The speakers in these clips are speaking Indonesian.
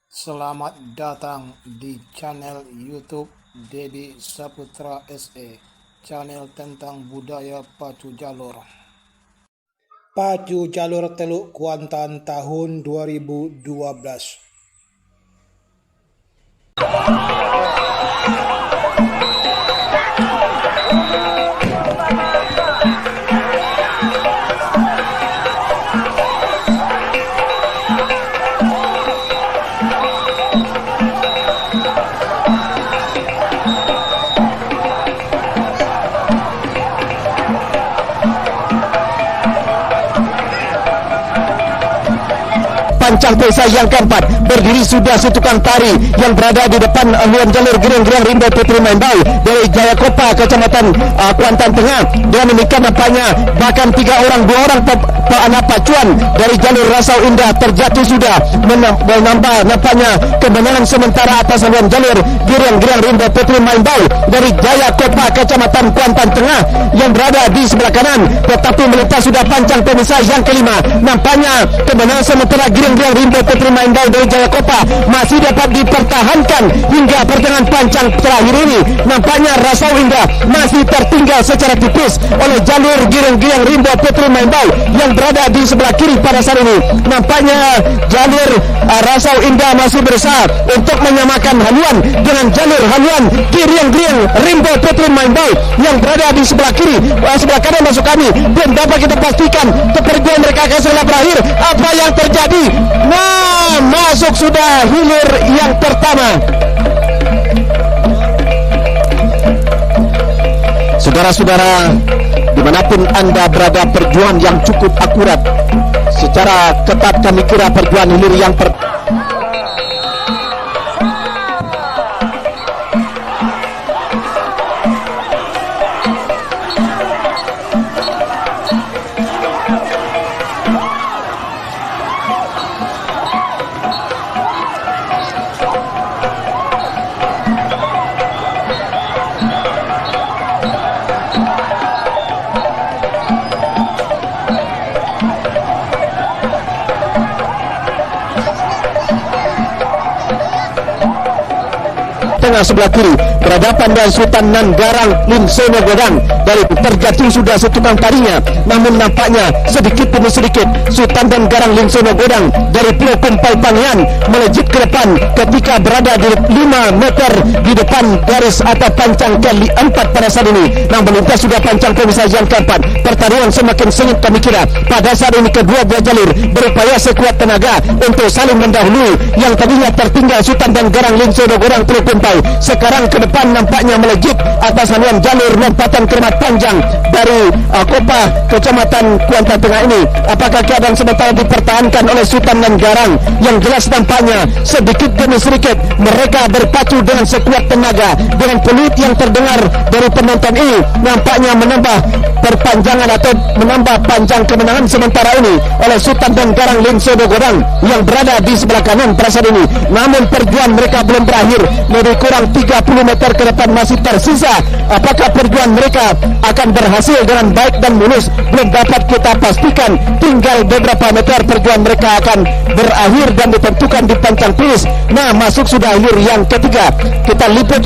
Selamat datang di channel YouTube Dedi Saputra SE, channel tentang budaya Pacu Jalur. Pacu Jalur Teluk Kuantan tahun 2012. Pancang desa yang keempat berdiri sudah setukang tari yang berada di depan aluan jalur Geriang-Geriang Rimba Putri Mainbau dari Jayakopa, Kecamatan Kuantan Tengah. Dan demikian nampaknya bahkan 2 orang anak pacuan dari jalur Rasau Indah terjatuh sudah, menambah nampaknya kemenangan sementara atas aluan jalur Geriang-Geriang Rimba Putri Mainbau dari Jayakopa, Kecamatan Kuantan Tengah yang berada di sebelah kanan, tetapi melintas sudah pancang pemisah yang kelima. Nampaknya kemenangan sementara Geriang-Geriang Rimba Putri Mainbau dari Jayakopa masih dapat dipertahankan hingga pertengahan pancang terakhir ini. Nampaknya Rasau Indah masih tertinggal secara tipis oleh jalur Geriang-Geriang Rimba Putri Mainbau yang berada di sebelah kiri pada saat ini. Nampaknya jalur Rasau Indah masih berusaha untuk menyamakan haluan dengan jalur haluan Geriang-Geriang Rimba Putri Mainbau yang berada di sebelah kiri. Sebelah kanan masuk kami, belum dapat kita pastikan perjuangan mereka akan segera berakhir. Apa yang terjadi? Nah, masuk sudah hilir yang pertama. Saudara-saudara, dimanapun Anda berada, perjuangan yang cukup akurat. Secara ketat kami kira perjuangan hilir yang pertama. Tengah sebelah kiri berhadapan dengan Sultan Nanggarang Linsono Godang dari terjatuh sudah setukang tarinya, namun nampaknya sedikit demi sedikit Sultan dan Garang Linsono Godang dari Pulau Kumpai Pangian melejit ke depan ketika berada di 5 meter di depan garis atau pancang ke-4 pada saat ini. Namun melintas sudah pancang pemisah yang keempat. Pertarungan semakin sengit kami kira. Pada saat ini kedua belah jalur berupaya sekuat tenaga untuk saling mendahului yang tadinya tertinggal Sultan dan Garang Linsono Godang Pulau Kumpai. Sekarang ke depan nampaknya melejit atas haluan jalur lompatan kerimat panjang dari Kopa, Kecamatan Kuantan Tengah ini. Apakah keadaan sementara dipertahankan oleh Sultan dan Garang? Yang jelas nampaknya sedikit demi sedikit mereka berpacu dengan sekuat tenaga. Dengan peluit yang terdengar dari penonton ini nampaknya menambah perpanjangan atau menambah panjang kemenangan sementara ini oleh Sultan dan Garang Linsono Godang yang berada di sebelah kanan pada saat ini. Namun perjuangan mereka belum berakhir. Lebih kurang 30 meter ke depan masih tersisa. Apakah perjuangan mereka akan berhasil dengan baik dan mulus? Belum dapat kita pastikan. Tinggal beberapa meter perjuangan mereka akan berakhir dan ditentukan di pancang finish. Nah, masuk sudah hilir yang ketiga. Kita liput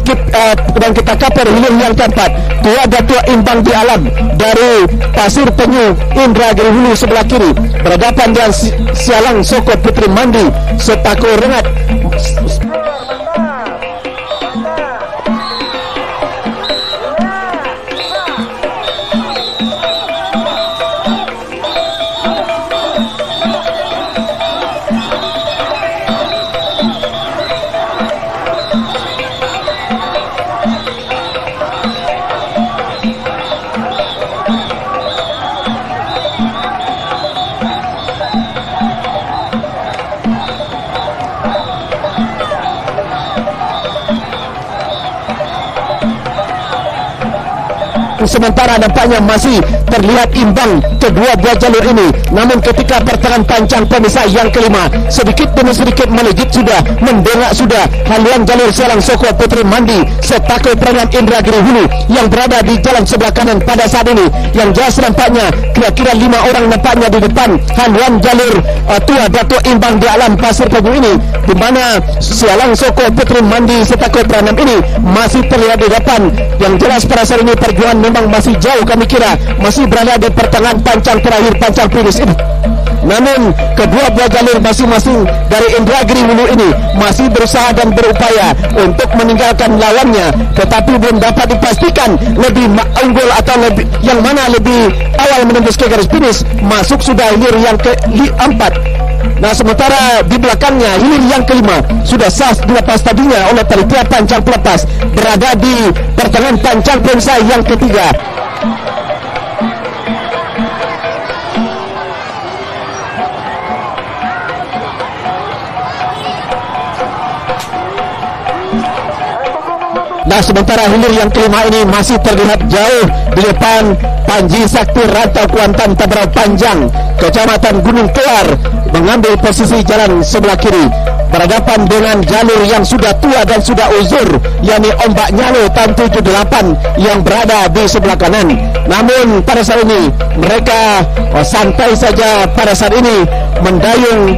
dan kita kaper hilir yang keempat. Tua Datua Imbang di Alam dari Pasir Penyu Indragiri Hulu sebelah kiri berhadapan dengan Sialang Soko Putri Mandi Setako Rengat. sementara nampaknya masih terlihat imbang kedua buah jalur ini. Namun ketika pertengahan panjang pemisah yang kelima, sedikit demi sedikit melejit sudah, mendongak sudah haluan jalur Sialang Soko Putri Mandi Setakoi Perangan Indragiri Hulu yang berada di jalan sebelah kanan pada saat ini. Yang jelas nampaknya kira-kira 5 orang nampaknya di depan haluan jalur Tua Dato Imbang di Alam Pasir Pegu ini, di mana Sialang Soko Putri Mandi Setakoi Perangan ini masih terlihat di depan. Yang jelas pada saat ini perjuangan memang masih jauh, kami kira masih berada di pertengahan pancang terakhir, pancang finish ini. Namun kedua buah jalur masing-masing dari Indragiri Hulu ini masih berusaha dan berupaya untuk meninggalkan lawannya, tetapi belum dapat dipastikan lebih unggul atau lebih yang mana lebih awal menembus ke garis finish, masuk sudah hilir yang keempat. Nah, sementara di belakangnya hilir yang kelima sudah sah dilepas tadinya oleh panitia pancang pelepas, berada di pertengahan pancang pemisah yang ketiga. Nah, sementara hilir yang kelima ini masih terlihat jauh di depan Panji Sakti Rantau Kuantan Taberau Panjang, Kecamatan Gunung Kelar, mengambil posisi jalan sebelah kiri berhadapan dengan jalur yang sudah tua dan sudah uzur, yakni Ombak Nyalo tahun 78 yang berada di sebelah kanan. Namun pada saat ini mereka santai saja pada saat ini mendayung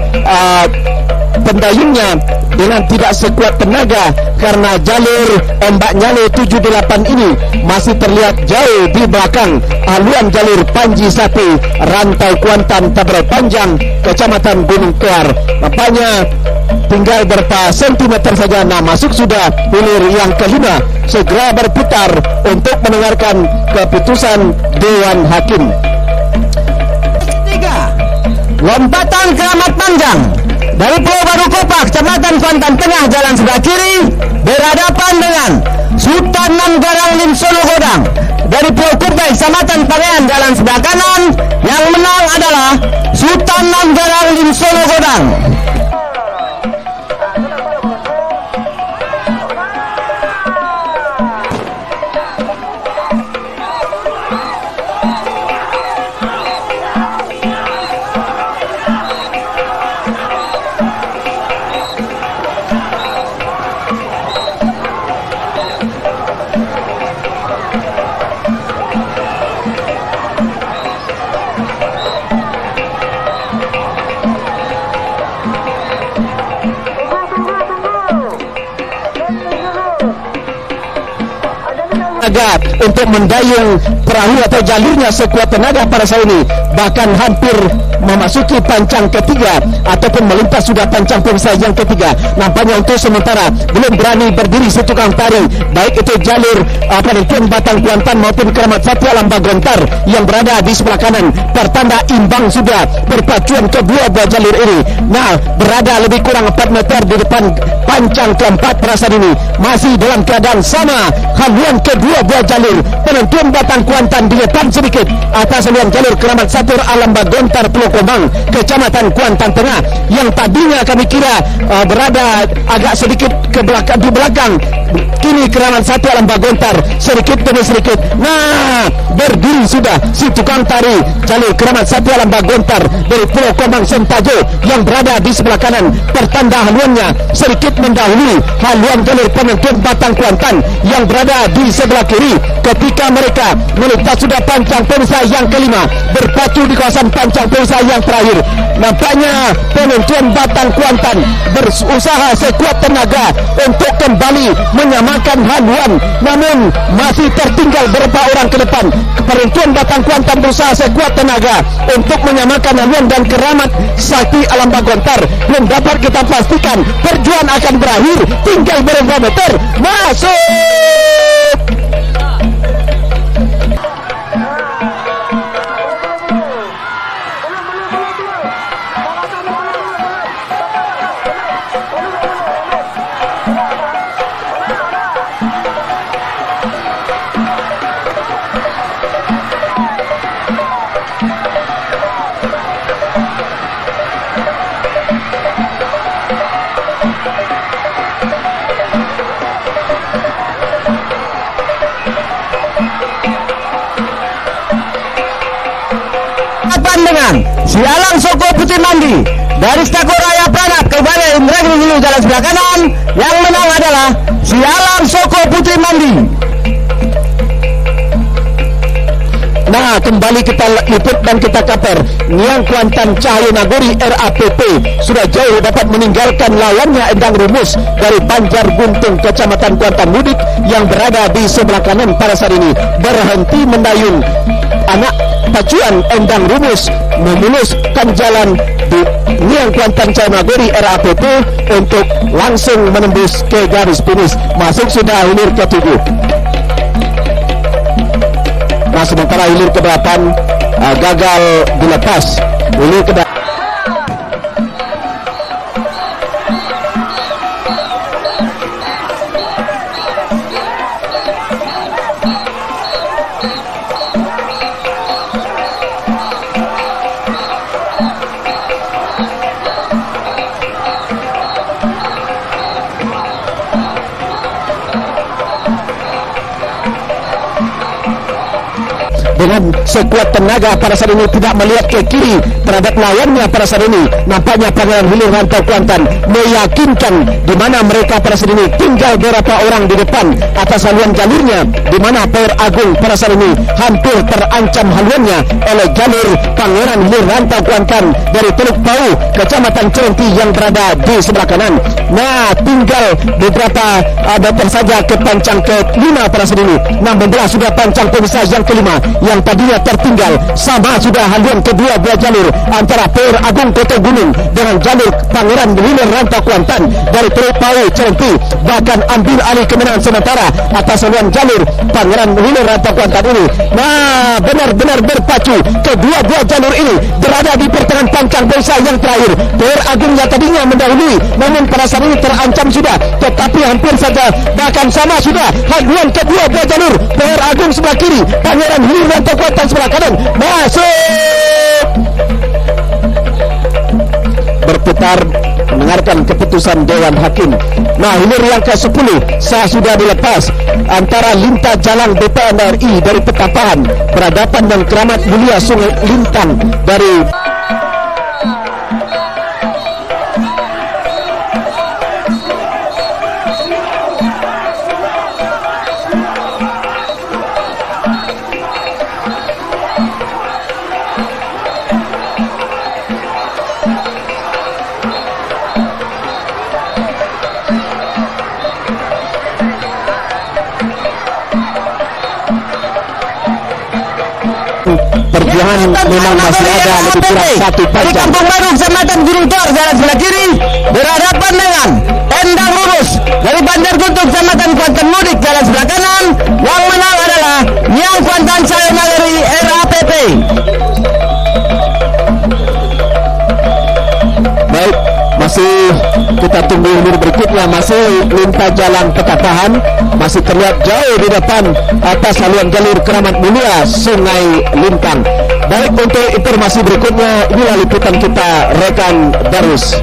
pendayungnya dengan tidak sekuat tenaga karena jalur Ombak Nyalo 78 ini masih terlihat jauh di belakang haluan jalur Panji Sakti Rantau Kuantan Taberau Panjang, Kecamatan Gunung Kelar. Nampaknya tinggal berapa sentimeter saja. Nah, masuk sudah hilir yang kelima, segera berputar untuk mendengarkan keputusan Dewan Hakim. 3. Lompatan Keramat Panjang dari Pulau Baru Kopak, Kecamatan Kuantan Tengah, jalan sebelah kiri, berhadapan dengan Sultan Nan Garang Lim Solo Godang dari Pulau Kubai, Kecamatan Pangean, jalan sebelah kanan. Yang menang adalah Sultan Nan Garang Lim Solo Godang. Untuk mendayung perahu atau jalurnya sekuat tenaga pada saat ini, bahkan hampir memasuki pancang ketiga ataupun melintas sudah pancang pemisah yang ketiga. Nampaknya untuk sementara belum berani berdiri si tukang tari, baik itu jalur Tuan Batang Kuantan maupun Keramat Sakti Alam Bagontar yang berada di sebelah kanan, pertanda imbang sudah berpacuan kedua buah jalur ini. Nah, berada lebih kurang 4 meter di depan pancang keempat pada saat ini, masih dalam keadaan sama haluan kedua buah jalur. Penentuan Batang Kuantan di depan sedikit atas haluan jalur Keramat Sakti Alam Bagontar Pulau Kombang, Kecamatan Kuantan Tengah, yang tadinya kami kira berada agak sedikit ke belakang, di belakang. Kini Keramat Sakti Alam Bagontar sedikit demi sedikit. Nah, berdiri sudah si tukang tari jalur Keramat Sakti Alam Bagontar dari Pulau Kombang Sentajo yang berada di sebelah kanan, pertanda haluannya sedikit mendahului haluan jalur penentuan Batang Kuantan yang berada di sebelah kiri. Ketika mereka melintas sudah pancang pemisah yang kelima, berpacu di kawasan pancang pemisah yang terakhir, nampaknya penentuan Batang Kuantan berusaha sekuat tenaga untuk kembali menyamakan haluan, namun masih tertinggal beberapa orang ke depan. Penentuan Batang Kuantan berusaha sekuat tenaga untuk menyamakan haluan dan Keramat Sakti Alam Bagontar belum dapat kita pastikan perjuangan akan berakhir, tinggal berapa meter. Masuk. dengan si Alang Soko Putih Mandi dari Stakor Raya Pranap kepada Indragiri Hulu jalan sebelah kanan. Yang menang adalah si Alang Soko Putih Mandi. Nah, kembali kita liput dan kita kaper. Niang Kuantan Cahyo Nagori RAPP sudah jauh dapat meninggalkan lawannya Endang Rumus dari Banjar Guntung, Kecamatan Kuantan Mudik yang berada di sebelah kanan pada saat ini. Berhenti mendayung. Anak pacuan Endang Rumus memuluskan jalan di Niang Kuantan Cahyo Nagori RAPP untuk langsung menembus ke garis finish. Masuk sudah hilir ke-7. Nah, sementara hilir ke-8 gagal dilepas. Hilir ke-8 dengan sekuat tenaga pada saat ini, tidak melihat ke kiri terhadap lawannya pada saat ini. Nampaknya Pangeran Hilir Rantau Kuantan meyakinkan di mana mereka pada saat ini tinggal beberapa orang di depan atas haluan jalurnya, di mana Power Agung pada saat ini hampir terancam haluannya oleh jalur Pangeran Hilir Rantau Kuantan dari Teluk Pau, Kecamatan Celenti yang berada di sebelah kanan. Nah, tinggal beberapa meter saja ke pancang ke-5 pada saat ini. Nah, membelah sudah pancang pemisah yang ke-5 yang tadinya tertinggal. Sama sudah haluan kedua belah jalur antara Power Agung Kota Gunung dengan jalur Pangeran Hilir Rantau Kuantan dari Teluk Pau Celenti, bahkan ambil alih kemenangan sementara atas haluan jalur Pangeran Hilir Rantau Kuantan ini. Nah, benar-benar berpacu kedua belah jalur ini berada di pertengahan pancang pemisah yang terakhir. Power Agung yang tadinya mendahului namun pada saat ini terancam sudah, tetapi hampir saja bahkan sama sudah haluan kedua belah jalur. Power Agung sebelah kiri, Pangeran Hilir Rantau Kuantan sebelah kanan. Masuk berputar mendengarkan keputusan Dewan Hakim. Nah, hilir yang ke-10 sah sudah dilepas antara Lintah Jalang BPN RI dari Petapahan, Peradaban dan Keramat Mulia Sungai Lintang dari perjuangan memang masih ada lebih kurang 1 dari jam. Kampung Baru, Kecamatan Gunung Tor, jalan sebelah kiri berhadapan dengan Endang Rumus dari Banjar Guntung, Kecamatan Kuantan Mudik, jalan sebelah kanan. Yang menang adalah Niang Kuantan Cahyo Nagori RAPP. Baik, masih kita tunggu hilir berikutnya. Masih Lintah Jalan Petapahan masih terlihat jauh di depan atas haluan jalur Keramat Mulia Sungai Lintang. Baik, untuk informasi berikutnya inilah liputan kita rekan Darus.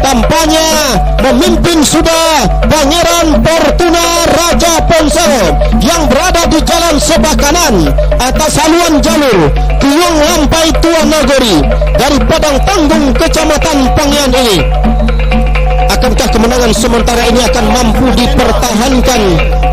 Kampanye memimpin sudah Pangeran Fortuna Raja Ponsel yang berada di jalan sebelah kanan atas haluan jalur Tiung Lampai Tua Nagori dari Padang Tanggung, Kecamatan Pangian ini. Akankah kemenangan sementara ini akan mampu dipertahankan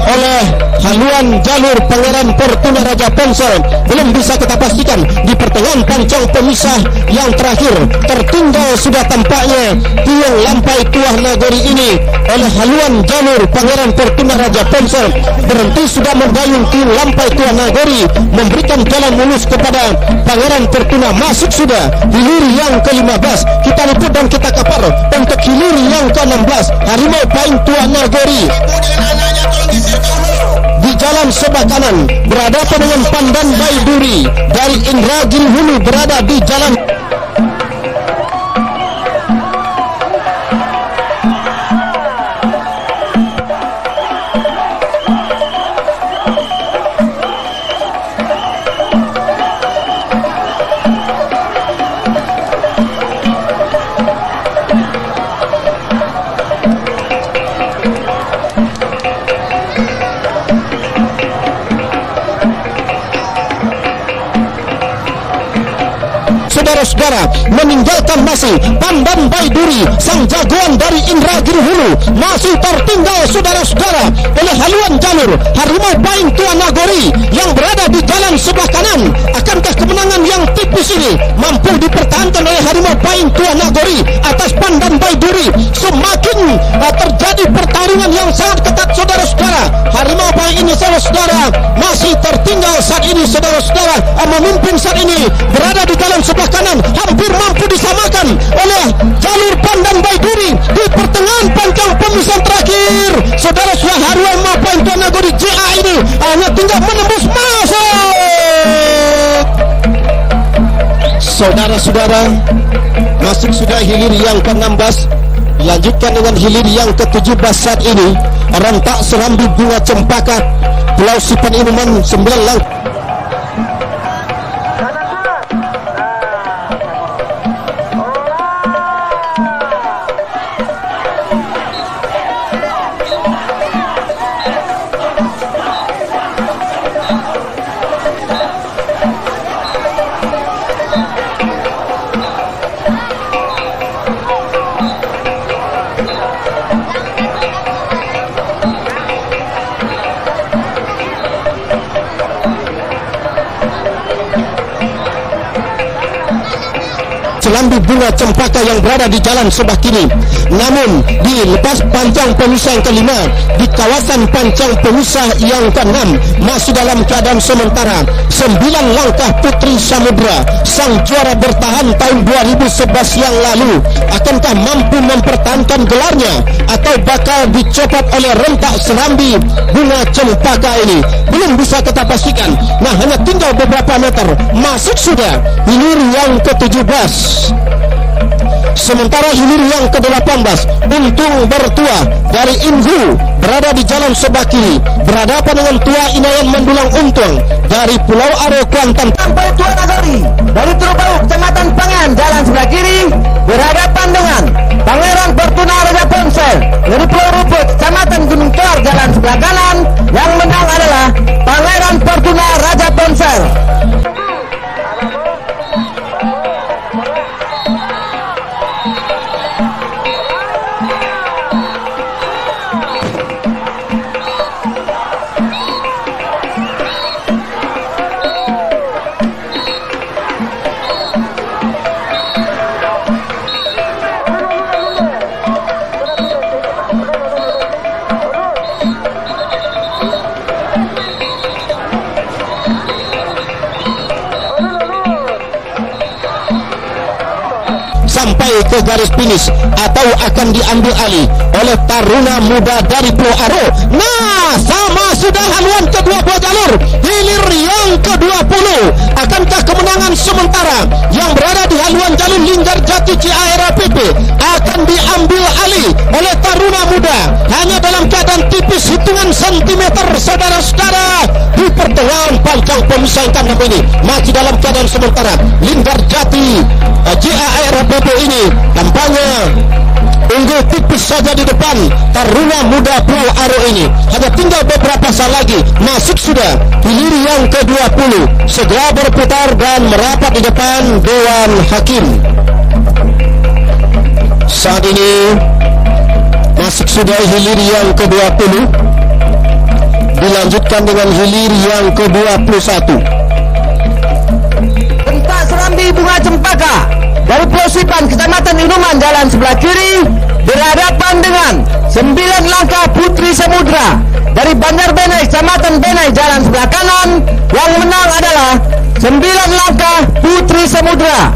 oleh haluan jalur Pangeran Fortuna Raja Ponsel? Belum bisa kita pastikan. Di pertengahan pancang pemisah yang terakhir tertinggal sudah tampaknya Tiung Lampai Tuah Nagori ini oleh haluan jalur Pangeran Fortuna Raja Ponsel. Berhenti sudah mendayung Tiung Lampai Tuah Nagori, memberikan jalan mulus kepada Pangeran Fortuna. Masuk sudah hilir yang ke-15. Kita liput dan kita kapar untuk hilir yang ke ke-16 Harimau Paing Tua Nagori di jalan sebelah kanan berhadapan dengan Pandan Baiduri dari Indragiri Hulu berada di jalan saudara-saudara meninggalkan masih Pandan Baiduri sang jagoan dari Indragiri Hulu masih tertinggal saudara-saudara oleh haluan jalur Harimau Paing Tua Nagori yang berada di jalan sebelah kanan. Akankah kemenangan yang tipis ini mampu dipertahankan oleh Harimau Paing Tua Nagori atas Pandan Baiduri? Semakin terjadi pertarungan yang sangat ketat saudara-saudara. Harimau Paing ini saudara-saudara masih tertinggal saat ini saudara-saudara, memimpin saat ini berada di jalan sebelah kanan, hampir mampu disamakan oleh jalur Pandan Baiduri di pertengahan pancang pemisahan terakhir. Saudara-saudara, Harimau Paing Tua Nagori JA ini hanya tinggal menembus masuk. Saudara-saudara, masuk sudah hilir yang ke-16, dilanjutkan dengan hilir yang ke-17 saat ini. Rentak Serambi Bunga Cempaka Pulau Sipan Inuman 9 langkah. Selambi Bunga Cempaka yang berada di jalan sebelah kiri. Namun di lepas pancang pemisah yang kelima, di kawasan pancang pemisah yang ke-6 masih dalam keadaan sementara 9 langkah Putri Samudra sang juara bertahan tahun 2011 yang lalu. Akankah mampu mempertahankan gelarnya atau bakal dicopot oleh Rentak Serambi Bunga Cempaka ini? Belum bisa kita pastikan. Nah, hanya tinggal beberapa meter masuk sudah hilir yang ke-17. Sementara hilir yang ke-18 Untung Bertua dari Inhu berada di jalan sebelah kiri berhadapan dengan Tua Inayan Mendulang Untung dari Pulau Aro Kuantan. Sampai Tua Nagori dari Turubau Kecamatan Pangan jalan sebelah kiri berhadapan dengan Pangeran Fortuna Raja Ponsel dari Pulau Ruput Kecamatan Gunung Kelar jalan sebelah kanan. Yang menang adalah Pangeran Fortuna Raja Ponsel. Sampai ke garis finish atau akan diambil alih oleh Taruna Muda dari Pulau Aro. Nah, sama sudah haluan kedua buah jalur hilir yang ke-20. Akankah kemenangan sementara yang berada di haluan jalur Linggar Jati CARPP akan diambil alih oleh Taruna Muda hanya dalam keadaan tipis hitungan sentimeter saudara-saudara di pertengahan pancang pemisah yang ini masih dalam keadaan sementara. Linggar Jati CARPP ini tampaknya unggul tipis saja di depan Taruna Muda Pulau Aro ini. Hanya tinggal beberapa saat lagi masuk sudah hilir yang ke-20, segera berputar dan merapat di depan Dewan Hakim. Saat ini masuk sudah hilir yang ke-20, dilanjutkan dengan hilir yang ke-21. Rentak Serambi Bunga Cempaka dari Pulau Sipan Kecamatan Inuman jalan sebelah kiri berhadapan dengan 9 langkah Putri Samudra dari Banjar Benai Kecamatan Benai jalan sebelah kanan. Yang menang adalah 9 langkah Putri Samudra.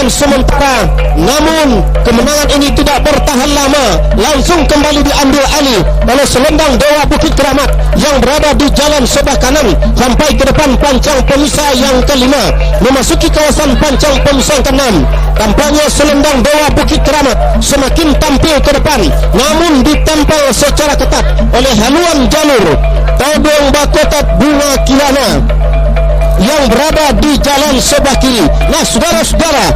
kemenangan sementara, namun kemenangan ini tidak bertahan lama, langsung kembali diambil alih oleh selendang Dewa Bukit Keramat yang berada di jalan sebelah kanan sampai ke depan pancang pemisah yang kelima, memasuki kawasan pancang pemisah yang keenam. Tampaknya selendang Dewa Bukit Keramat semakin tampil ke depan, namun ditempel secara ketat oleh haluan jalur Todong Bakotat Bunga Kilana yang berada di jalan sebelah kiri. Nah saudara-saudara,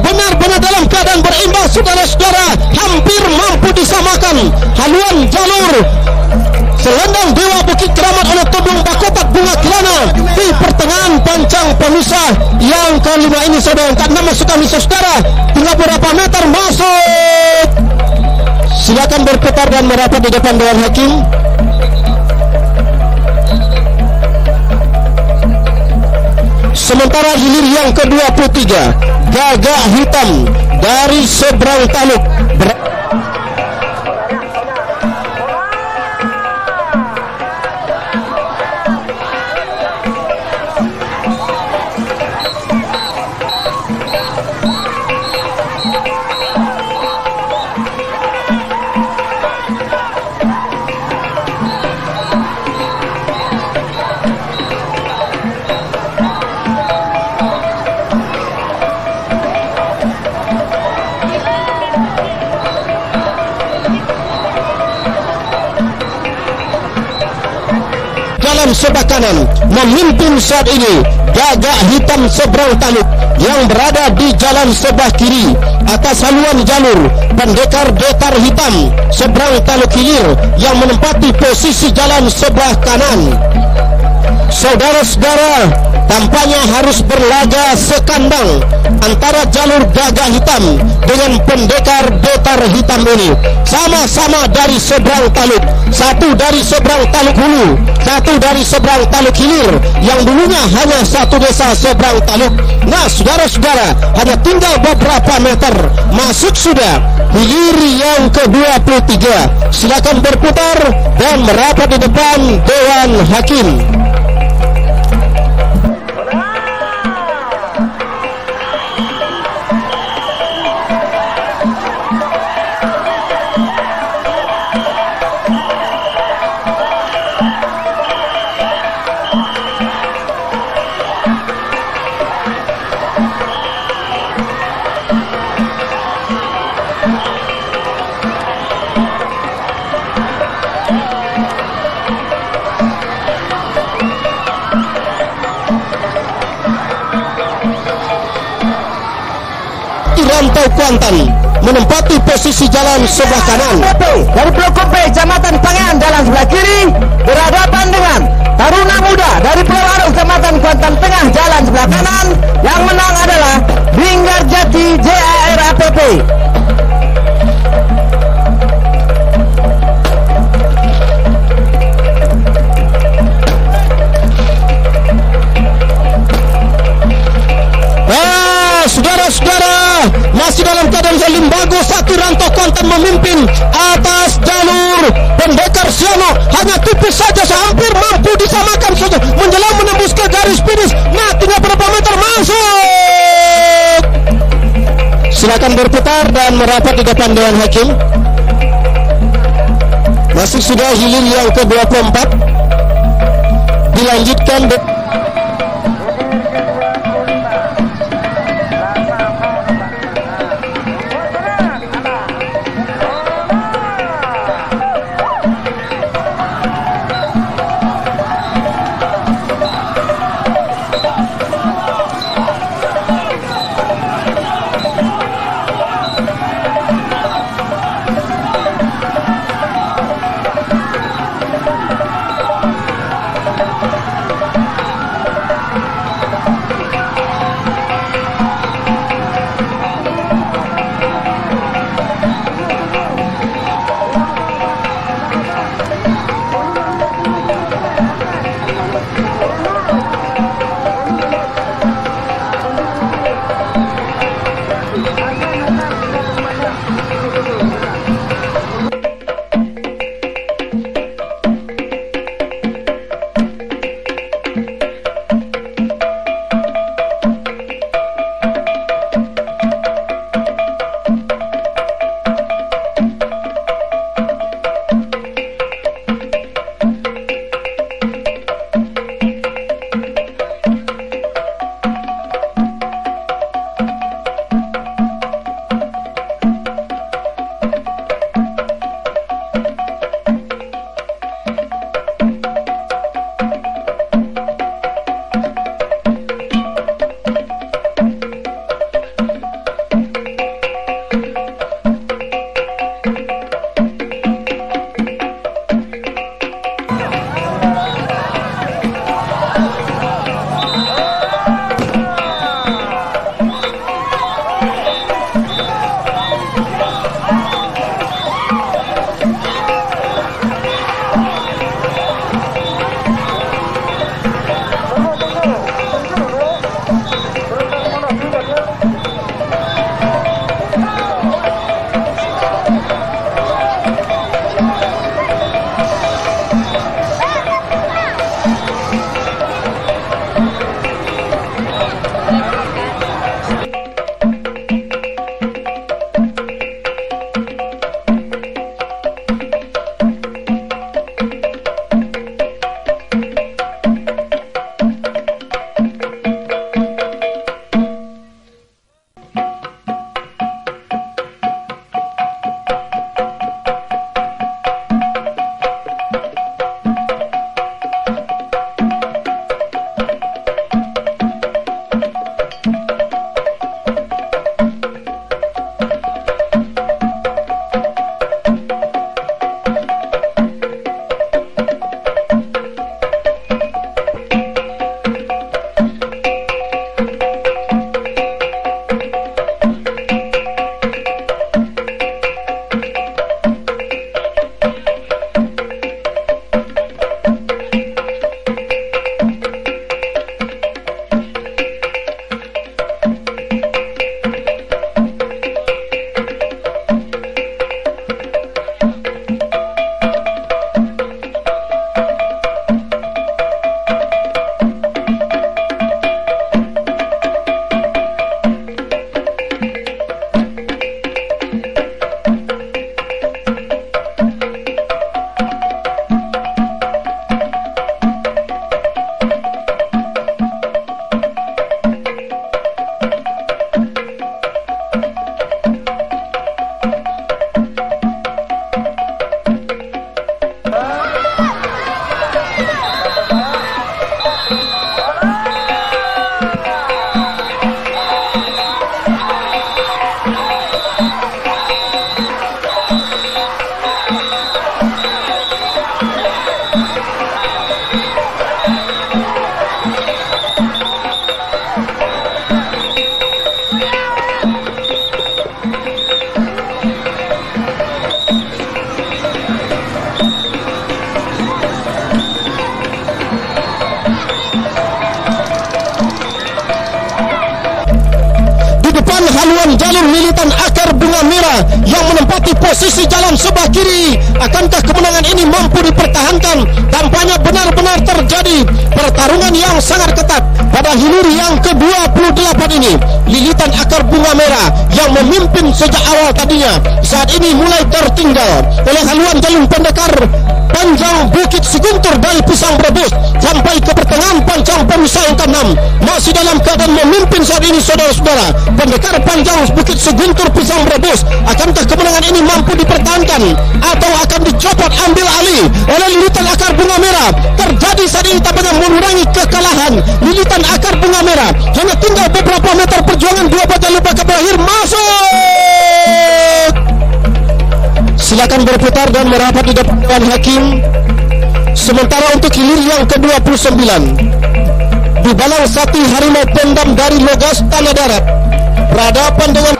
benar-benar dalam keadaan berimbang saudara-saudara, hampir mampu disamakan haluan jalur selendang Dewa Bukit Keramat oleh Todong Bakotat Bunga Kilana di pertengahan pancang pemisah yang kelima ini saudara. Karena masuk kami saudara, tinggal berapa meter masuk. Silakan berputar dan merapat di depan Dewan Hakim. Sementara hilir yang ke-23, Gagak Hitam dari seberang taluk sebelah kanan. Memimpin saat ini Gagak Hitam seberang taluk yang berada di jalan sebelah kiri atas haluan jalur Pendekar Detar Hitam seberang taluk hilir yang menempati posisi jalan sebelah kanan. Saudara-saudara, tampaknya harus berlaga sekandang antara jalur Gagak Hitam dengan Pendekar Detar Hitam ini. Sama-sama dari seberang taluk, satu dari seberang taluk hulu, satu dari seberang taluk hilir yang dulunya hanya satu desa seberang taluk. Nah saudara-saudara, hanya tinggal beberapa meter masuk sudah hilir yang ke-23. Silakan berputar dan merapat di depan Dewan Hakim. Rantau Kuantan menempati posisi jalan sebelah kanan. Dari Blok B, Kecamatan Pangan jalan sebelah kiri berhadapan dengan Taruna Muda dari Pulau Arung, Kecamatan Kuantan Tengah jalan sebelah kanan. Yang menang adalah Linggar Jati JARAPP. Saudara-saudara, masih dalam keadaan saling bagus. Satu Rantau Kuantan memimpin atas jalur Pendekar Siono, hanya tipis saja, hampir mampu disamakan saja menjelang menembus ke garis finish. Nah tinggal berapa meter masuk. Silakan berputar dan merapat di depan Dewan Hakim. Masih sudah hilir yang ke-24, dilanjutkan haluan jalur militan akar bunga merah yang menempati posisi jalan sebelah kiri. Akankah kemenangan ini mampu dipertahankan? Tampaknya benar-benar terjadi pertarungan yang sangat ketat pada hilir yang ke-28 ini. Lilitan akar bunga merah yang memimpin sejak awal tadinya saat ini mulai tertinggal oleh haluan jalur pendekar panjang Bukit Seguntur dari Pisang Brebes sampai ke pertengahan panjang pemisah yang ke-6 masih dalam keadaan memimpin saat ini, saudara-saudara. Pendekar panjang Bukit Seguntur Pisang Brebes, akankah kemenangan ini mampu dipertahankan atau akan dicopot ambil alih oleh lilitan akar bunga merah? Terjadi saat ini tampaknya mengurangi kekalahan lilitan akar bunga merah. Hanya tinggal beberapa meter perjuangan, dua baca lupa ke berakhir. Masuk, silakan berputar dan merapat di depan hakim. Sementara untuk hilir yang ke-29 di Balang Sati Harimau Pendam dari Logas Tanah Darat berhadapan dengan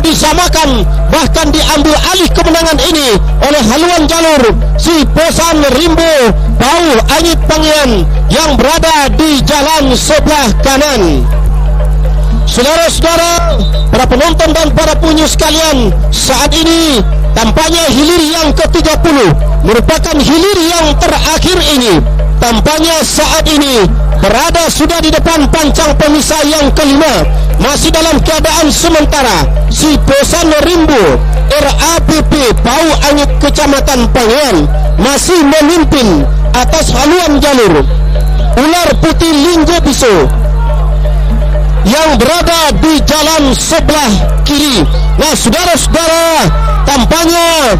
disamakan, bahkan diambil alih kemenangan ini oleh haluan jalur si Posan Rimbo Bau Anyit Pangian yang berada di jalan sebelah kanan. Saudara-saudara, para penonton dan para pengunjung sekalian, saat ini tampaknya hilir yang ke-30 merupakan hilir yang terakhir ini. Tampaknya saat ini berada sudah di depan pancang pemisah yang kelima, masih dalam keadaan sementara. Si Posan Rimbo RAPP Bau Anyit Kecamatan Pangian masih memimpin atas haluan jalur Ular Putih Linggo Biso yang berada di jalan sebelah kiri. Nah, saudara-saudara, tampaknya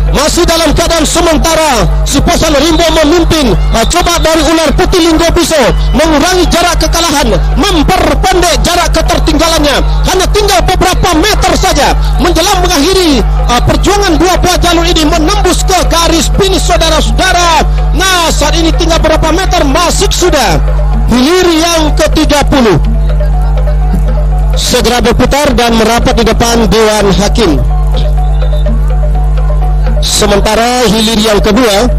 masih dalam keadaan sementara si Posan Rimbo memimpin. Coba dari Ular Putih Linggo Biso mengurangi jarak kekalahan, memperpendek jarak ketertinggalannya, hanya tinggal beberapa meter saja menjelang mengakhiri perjuangan dua buah jalur ini menembus ke garis finish, saudara-saudara. Nah, saat ini tinggal berapa meter masuk sudah hilir yang ke-30. Segera berputar dan merapat di depan Dewan Hakim. Sementara hilir yang kedua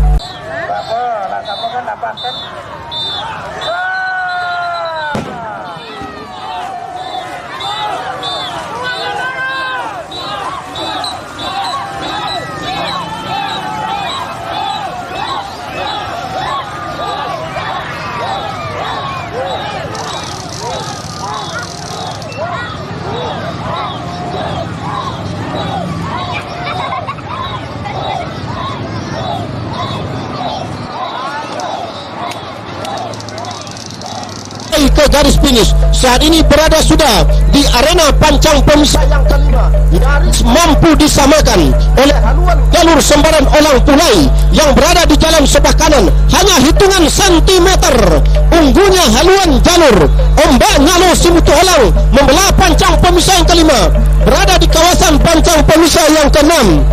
ke garis finish. Saat ini berada sudah di arena pancang pemisah yang kelima. Nyaris mampu disamakan oleh haluan jalur Sembaran Olang Pulai yang berada di jalan sebelah kanan. Hanya hitungan sentimeter unggulnya haluan jalur Ombak Nyalo Simutu Olang membelah pancang pemisah yang kelima, berada di kawasan pancang pemisah yang keenam.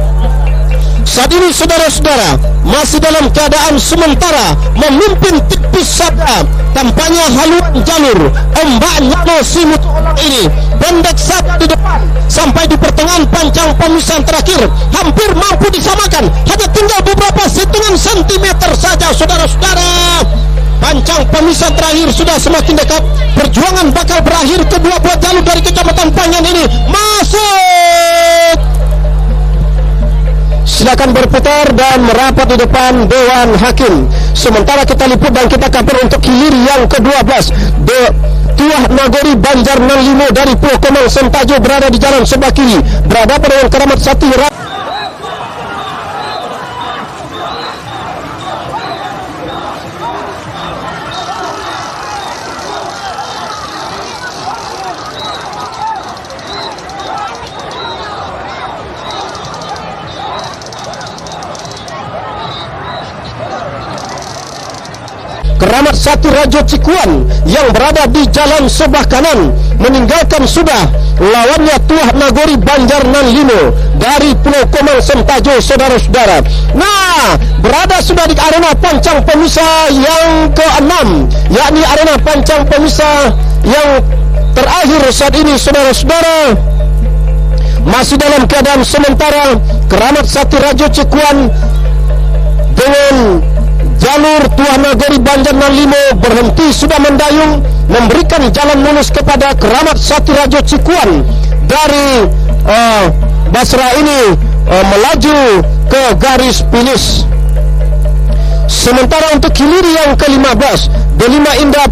Saat ini, saudara-saudara, masih dalam keadaan sementara memimpin tipis saja. Tampaknya haluan jalur Ombak Nyalo Simutu Olang ini pendek saja di depan sampai di pertengahan pancang pemisahan terakhir, hampir mampu disamakan. Hanya tinggal beberapa hitungan sentimeter saja, saudara-saudara. Pancang pemisah terakhir sudah semakin dekat. Perjuangan bakal berakhir. Kedua buah jalur dari Kecamatan Pangian ini masuk. Silakan berputar dan merapat di depan Dewan Hakim. Sementara kita liput dan kita kabar untuk hilir yang ke-12. Tuah Nagori Banjar 65 dari Pulau Komang Sentajo berada di jalan sebelah kiri, berhadapan dengan Keramat Sati. Keramat Sakti Raja Cikuan yang berada di jalan sebelah kanan meninggalkan sudah lawannya Tuah Nagori Banjar Nan Limo dari Pulau Komang Sentajo, saudara-saudara. Nah, berada sudah di arena pancang pemisah yang ke-6, yakni arena pancang pemisah yang terakhir saat ini, saudara-saudara. Masih dalam keadaan sementara, Keramat Sakti Raja Cikuan dengan jalur Tuah Nagori Banjar Nan Limo berhenti sudah mendayung, memberikan jalan mulus kepada Keramat Sakti Raja Cikuan dari Basra ini melaju ke garis finish. Sementara untuk hilir yang ke-15, Delima Indah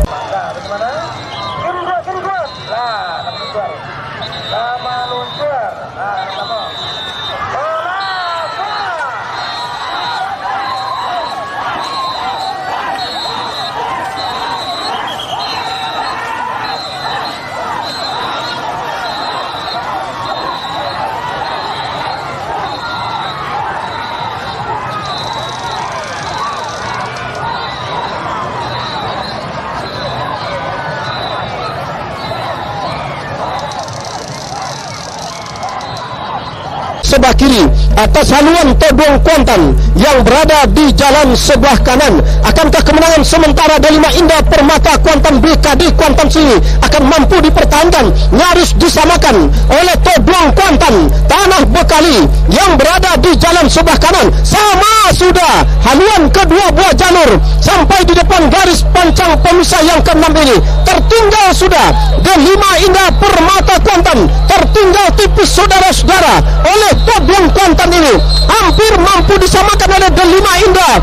sebelah kiri atas haluan Todong Kuantan yang berada di jalan sebelah kanan. Akankah kemenangan sementara Delima Indah Permata Kuantan BKD Kuantan sini akan mampu dipertahankan? Nyaris disamakan oleh Todong Kuantan Tanah Bekali yang berada di jalan sebelah kanan. Sama sudah haluan kedua buah jalur sampai di depan garis pancang pemisah yang ke-6 ini. Tertinggal sudah Delima Indah Permata Kuantan, tertinggal tipis saudara-saudara oleh Todong Kuantan ini. Hampir mampu disamakan oleh Delima Indah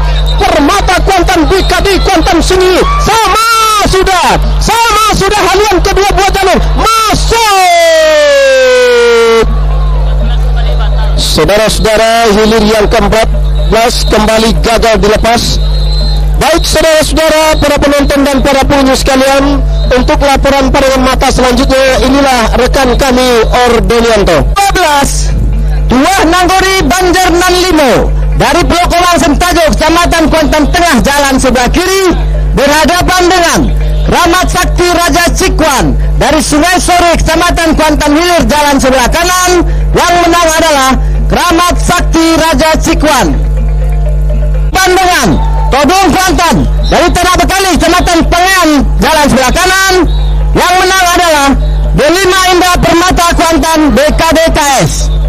Permata Kuantan BKD Kuantan sini. Sama sudah haluan kedua buah jalur masuk. Saudara-saudara, hilir yang ke-14 kembali gagal dilepas. Baik saudara-saudara, para penonton dan para pengunjung sekalian, untuk laporan pandangan mata selanjutnya, inilah rekan kami Ordonianto. 12 Tuah Nagori Banjar Nan Limo dari Pulau Komang Sentajo, Kecamatan Kuantan Tengah, jalan sebelah kiri, berhadapan dengan Keramat Sakti Raja Cikuan dari Sungai Sore, Kecamatan Kuantan Hilir, jalan sebelah kanan. Yang menang adalah Keramat Sakti Raja Cikuan. Dengan Todong Kuantan dari Tanah Bekali, Kecamatan Pengean, jalan sebelah kanan. Yang menang adalah Delima Indah Permata Kuantan BKDKS.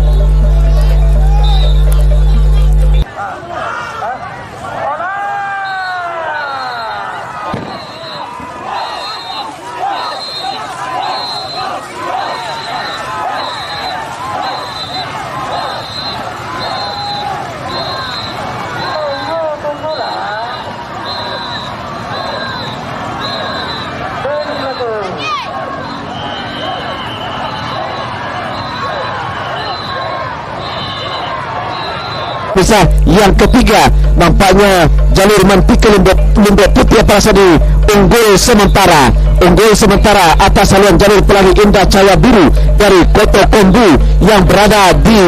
Pisah yang ketiga, nampaknya jalur Mantika Limbok Putih Parasadi unggul sementara atas haluan jalur Pelangi Indah Cahaya Biru dari Kota Kombu yang berada di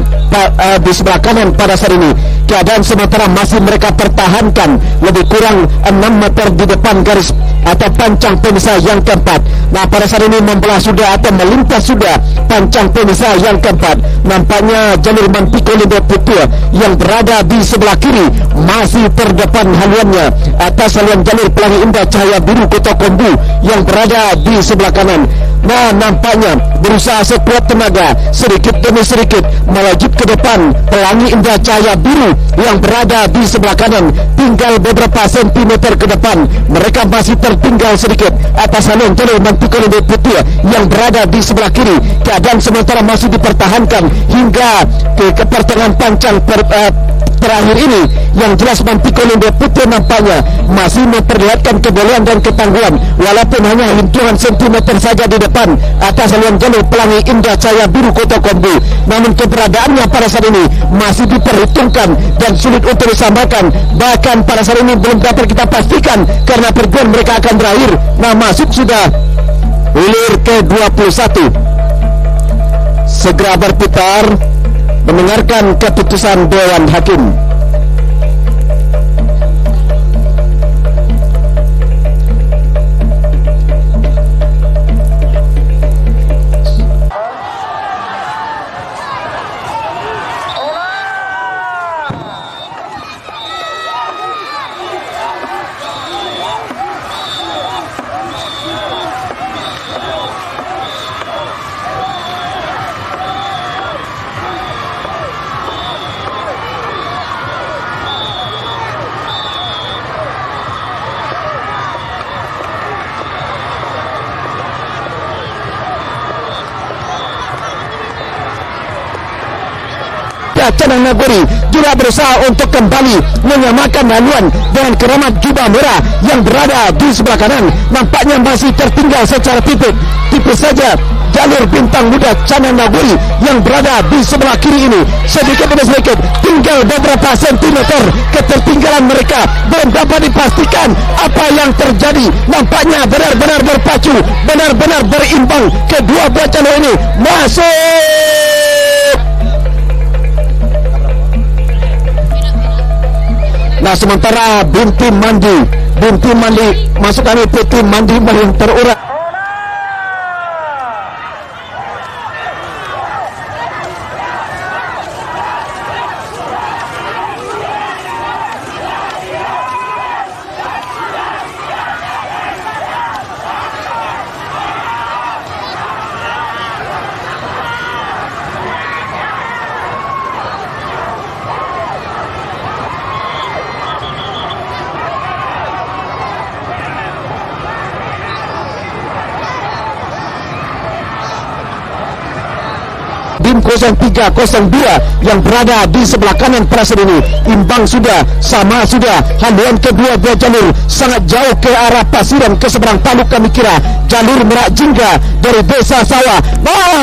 sebelah kanan pada saat ini. Keadaan sementara masih mereka pertahankan lebih kurang 6 meter di depan garis atau pancang pemisah yang keempat. Nah, pada saat ini membelah sudah atau melintas sudah pancang pemisah yang keempat. Nampaknya jalur Mantika Limbok Putih yang berada di sebelah kiri masih terdepan haluannya atas haluan jalur Pelangi Indah Cahaya Biru Kota Kombu yang berada di sebelah kanan. Nah, nampaknya berusaha sekuat tenaga sedikit demi sedikit melaju ke depan Pelangi Indah Cahaya Biru yang berada di sebelah kanan. Tinggal beberapa sentimeter ke depan, mereka masih tertinggal sedikit atas haluan jalur Mantika Limbok Putih yang berada di sebelah kiri. Keadaan sementara masih dipertahankan hingga ke pertengahan pancang terakhir ini. Yang jelas Mantika Limbok Putih nampaknya masih memperlihatkan kebolehan dan ketangguhan walaupun hanya hitungan sentimeter saja di depan atas haluan jalur Pelangi Indah Cahaya Biru Kota Kombu. Namun keberadaannya pada saat ini masih diperhitungkan dan sulit untuk disamakan. Bahkan pada saat ini belum dapat kita pastikan karena perjuangan mereka akan berakhir. Nah, masuk sudah hilir ke-21. Segera berputar mendengarkan keputusan Dewan Hakim. Muda Canang Nagori juga berusaha untuk kembali menyamakan haluan dengan Keramat Jubah Merah yang berada di sebelah kanan. Nampaknya masih tertinggal secara tipis saja jalur Bintang Muda Canang Nagori yang berada di sebelah kiri ini. Sedikit demi sedikit tinggal beberapa sentimeter ketertinggalan mereka. Belum dapat dipastikan apa yang terjadi. Nampaknya benar-benar berpacu, benar-benar berimbang. Kedua buah jalur ini masuk. Nah, sementara Binti Mandi masukkan itu tim Mandi yang terurai. Tim 0302 yang berada di sebelah kanan perasaan ini imbang sudah, sama sudah. Haluan kedua buah jalur sangat jauh ke arah Pasiran ke seberang Taluk kami kira. Jalur Merak Jingga dari Desa Sawah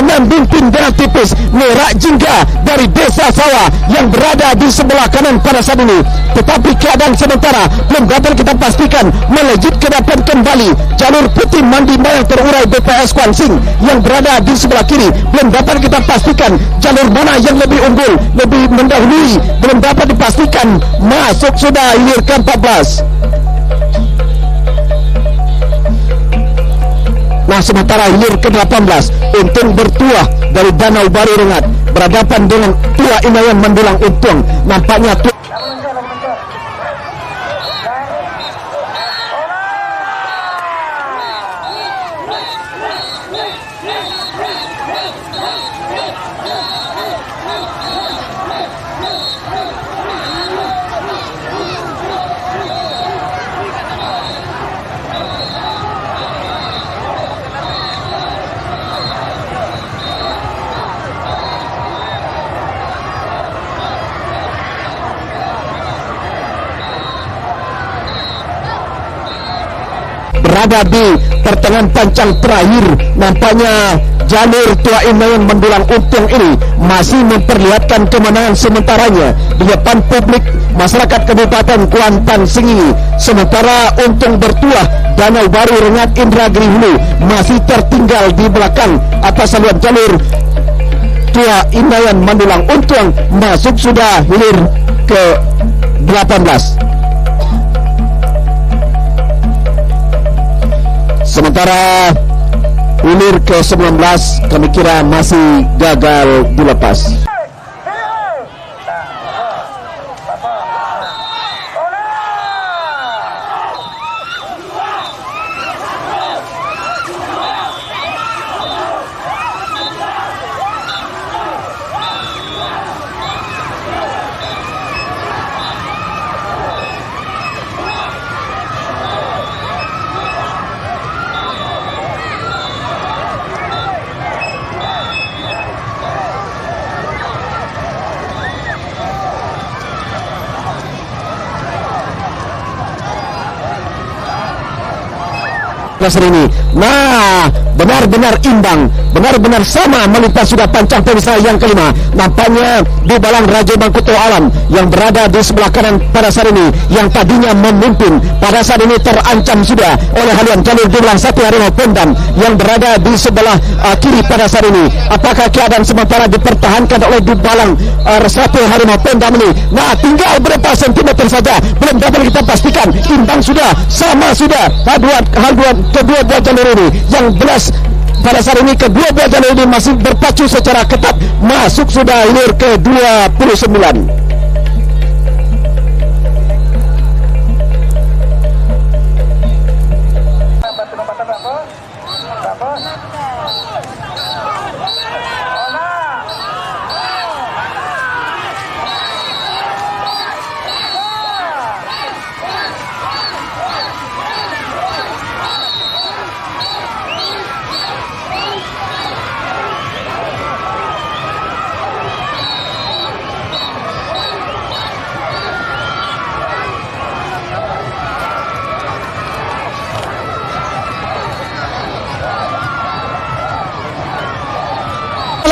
memimpin dengan tipis. Merak Jingga dari Desa Sawah yang berada di sebelah kanan pada saat ini. Tetapi keadaan sementara belum dapat kita pastikan melejit ke depan kembali. Jalur Putih Mandi yang terurai BPS Kuan Sing yang berada di sebelah kiri belum dapat kita pastikan jalur mana yang lebih unggul, lebih mendahului, belum dapat dipastikan. Masuk sudah hilir ke-14. Nah, sementara hilir ke-18 Untung Bertuah dari Danau Baru Rengat berhadapan dengan Tua Inayan Mendulang Untung. Nampaknya berada di pertengahan pancang terakhir. Nampaknya jalur Tua Inayan Mendulang Untung ini masih memperlihatkan kemenangan sementaranya di depan publik masyarakat Kabupaten Kuantan Sengingi. Sementara Untung Bertuah Danau Baru Rengat Indragiri Hulu masih tertinggal di belakang atas haluan jalur Tua Inayan Mendulang Untung. Masuk sudah hilir ke-18. Sementara hilir ke-19 kami kira masih gagal dilepas. Klasir ini, nah benar-benar imbang, benar-benar sama melintas sudah pancang pemirsa yang kelima. Nampaknya Bubalang Raja Bangkuto Alam yang berada di sebelah kanan pada saat ini, yang tadinya memimpin pada saat ini terancam sudah oleh haluan jalur Dulang Satu Harimau Pondam yang berada di sebelah kiri pada saat ini. Apakah keadaan sementara dipertahankan oleh Bubalang Satu Harimau Pondam ini? Nah, tinggal berapa sentimeter saja, belum dapat kita pastikan. Imbang sudah, sama sudah. Haluan kedua buah jalur ini yang jelas pada saat ini kedua buah jalur ini masih berpacu secara ketat. Masuk sudah hilir ke-29.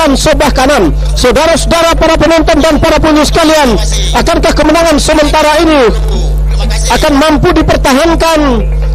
jalan sebelah kanan. Saudara-saudara, para penonton dan para pengunjung sekalian, akankah kemenangan sementara ini akan mampu dipertahankan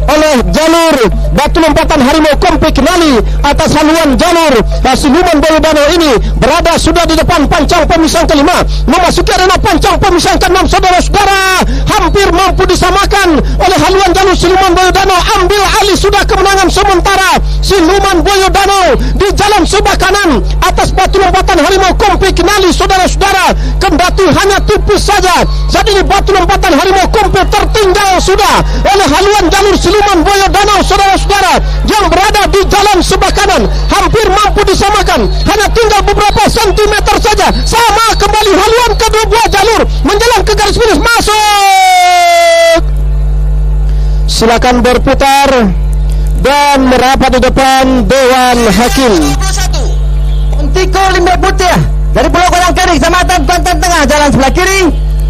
oleh jalur batu lompatan harimau Kompi Kenali atas haluan jalur Siluman Boyo Danau ini berada sudah di depan pancang pemisah kelima, memasuki arena pancang pemisah keenam. Saudara-saudara, hampir mampu disamakan oleh haluan jalur Siluman Boyo Danau. Ambil alih sudah kemenangan sementara Siluman Boyo Danau di jalan sebelah kanan atas batu lompatan harimau Kompi Kenali. Saudara-saudara, kendati hanya tipis saja, saat ini batu lompatan harimau Kompi tertinggal sudah oleh haluan jalur Siluman Boyo Danau. Saudara-saudara yang berada di jalan sebelah kanan hampir mampu disamakan, hanya tinggal beberapa sentimeter saja. Sama kembali haluan kedua buah jalur menjelang ke garis finish. Masuk, silakan berputar dan merapat di depan Dewan Hakim. Tiko Limba Putih dari Pulau Kodangkari, Kecamatan Kuantan Tengah, jalan sebelah kiri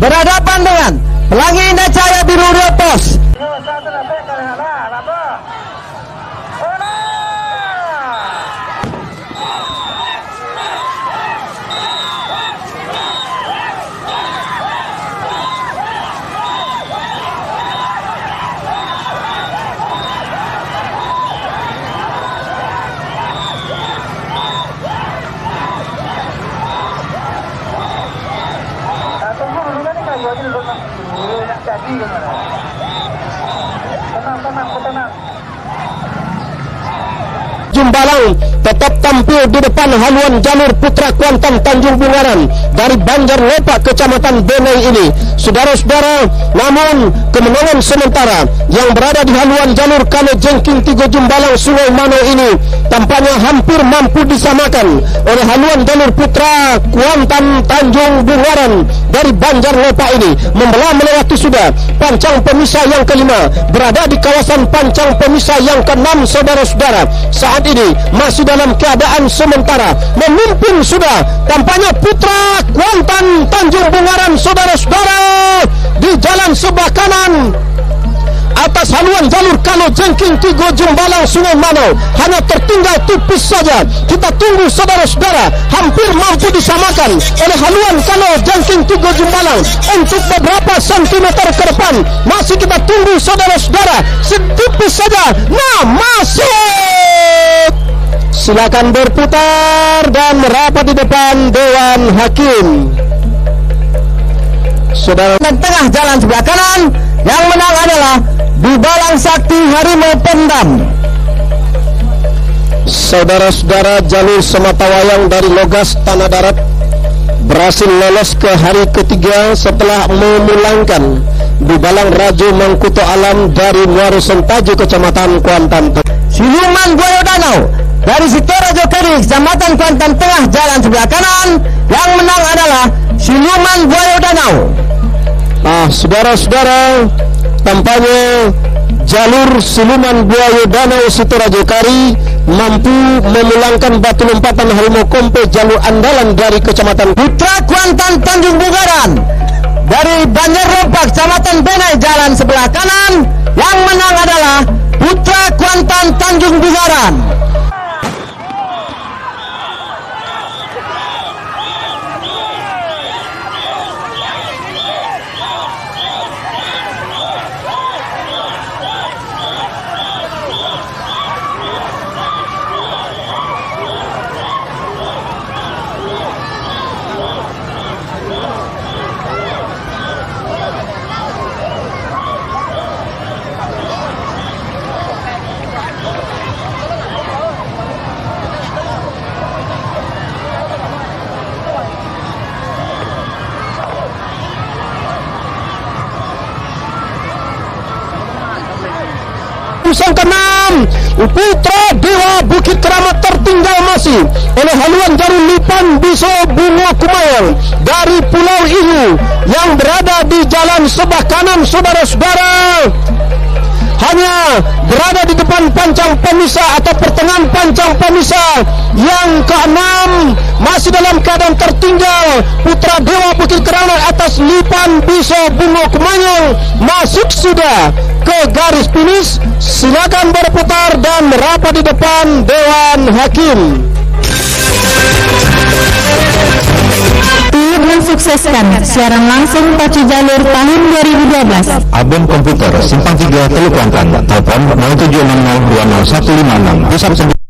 berhadapan dengan Pelangi Indah Cahaya Biru Rio Pos. Jumbalang tetap tampil di depan haluan jalur Putra Kuantan Tanjung Bungaran dari Banjar Lepak, Kecamatan Benai ini. Saudara-saudara, namun kemenangan sementara yang berada di haluan jalur Kale Jengking Tigo Jumbalang Sungai Mano ini tampaknya hampir mampu disamakan oleh haluan jalur Putra Kuantan Tanjung Bungaran dari Banjar Lepak ini. Membelah melewati sudah pancang pemisah yang kelima, berada di kawasan pancang pemisah yang keenam. Saudara-saudara, saat ini masih dalam keadaan sementara, memimpin sudah tampaknya Putra Kuantan Tanjung Bungaran. Saudara-saudara, di jalan sebelah kanan atas haluan jalur Kalo Jengking Tigo Jumbalang Sungai Mano hanya tertinggal tipis saja. Kita tunggu saudara-saudara, hampir mampu disamakan oleh haluan Kalo Jengking Tigo Jumbalang untuk beberapa sentimeter ke depan. Masih kita tunggu saudara-saudara, setipis saja. Nah, masuk, silakan berputar dan merapat di depan Dewan Hakim. Saudara, Dan tengah jalan sebelah kanan yang menang adalah Bibalang Sakti Harimau Pendam. saudara-saudara, jalur sematawayang dari Logas Tanah Darat berhasil lolos ke hari ketiga setelah memulangkan Bibalang Rajo Mangkuto Alam dari Muaro Sentaju, Kecamatan Kuantan. Siluman Boyo Danau dari Sitorajo Kiri, Kecamatan Kuantan Tengah, jalan sebelah kanan yang menang adalah Siluman Boyo Danau. Nah, saudara-saudara, tampaknya jalur Siluman Buaya Danau Sitorajo Kari mampu memulangkan batu lompatan harimau Kompi, jalur andalan dari Kecamatan Putra Kuantan Tanjung Bungaran dari Banjar Lepak, Kecamatan Benai, jalan sebelah kanan yang menang adalah Putra Kuantan Tanjung Bungaran. Pusang ke-6, Putra Dewa Bukit Keramat tertinggal masih oleh haluan jalur Lipan Biso Bungo Kumayang dari Pulau Ihu yang berada di jalan sebelah kanan. Saudara-saudara, hanya berada di depan pancang pemisah atau pertengahan pancang pemisah yang ke-6, masih dalam keadaan tertinggal. Putra Dewa Bukit Keramat atas Lipan Biso Bungo Kumayang masuk sudah ke garis finish. Silakan berputar dan merapat di depan Dewan Hakim. mensukseskan siaran langsung Pacu Jalur tahun 2012. Abon Komputer Simpang 3 Teluk Langkat. Telepon 0760 20 156. Pusat